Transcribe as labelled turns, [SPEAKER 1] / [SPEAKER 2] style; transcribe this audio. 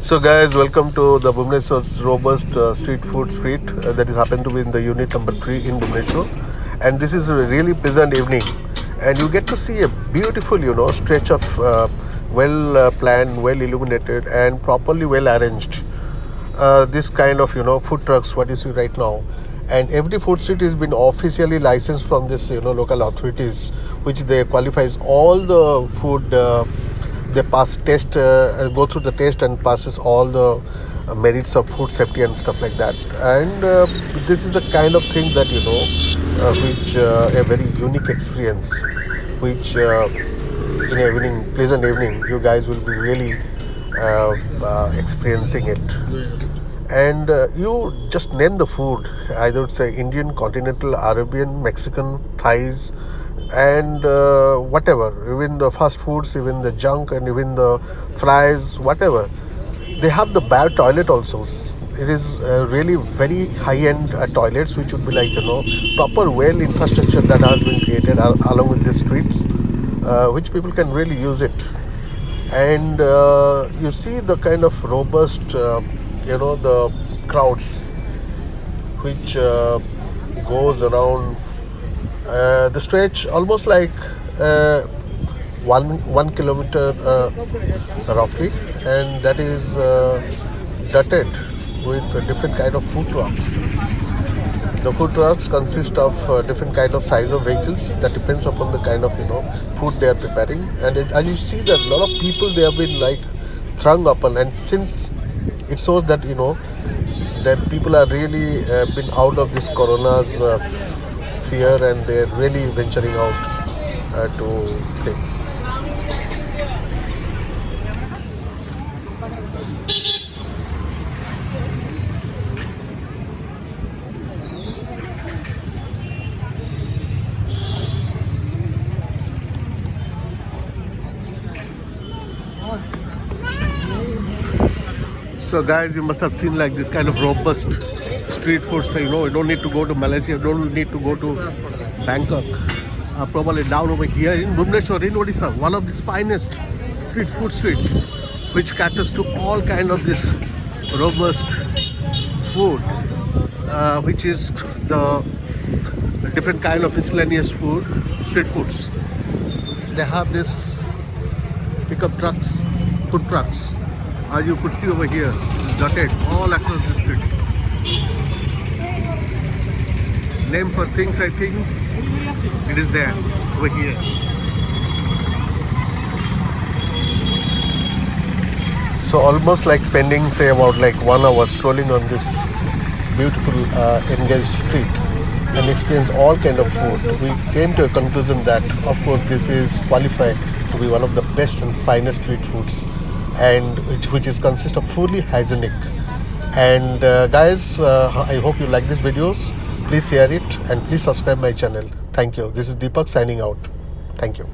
[SPEAKER 1] So guys, welcome to the Bhubaneswar's robust street food street that is happened to be in the unit number 3 in Bhubaneswar. And this is a really pleasant evening, and you get to see a beautiful stretch of well planned, well illuminated and properly well arranged this kind of food trucks what you see right now. And every food street has been officially licensed from this local authorities, which they qualifies all the food. They pass test, go through the test and passes all the merits of food safety and stuff like that. And this is the kind of thing that which a very unique experience, which in a pleasant evening you guys will be really experiencing it. And you just name the food, either it's say Indian, continental, Arabian, Mexican, Thais, and whatever, even the fast foods, even the junk, and even the fries, whatever. They have the bio toilet also. It is really very high-end toilets, which would be like proper well infrastructure that has been created along with the streets, which people can really use it. And you see the kind of robust the crowds which goes around the stretch almost like 1 kilometer roughly, and that is dotted with different kind of food trucks. The food trucks consist of different kind of size of vehicles that depends upon the kind of food they are preparing. And you see that a lot of people, they have been like throng upon, and since it shows that that people are really been out of this corona's fear, and they're really venturing out to things. So guys, you must have seen like this kind of robust street food. So you don't need to go to Malaysia, you don't need to go to Bangkok. Probably down over here in Bhubaneswar, in Odisha, one of these finest food streets, which caters to all kind of this robust food, which is the different kind of miscellaneous street foods. They have this pickup trucks, food trucks. As you could see over here, it's dotted all across the streets. Name for things, I think it is there over here. So almost like spending say about like 1 hour strolling on this beautiful engaged street and experience all kind of food. We came to a conclusion that of course this is qualified to be one of the best and finest street foods, and which is consist of fully hygienic. And guys, I hope you like these videos. Please share it and please subscribe my channel. Thank you. This is Deepak signing out. Thank you.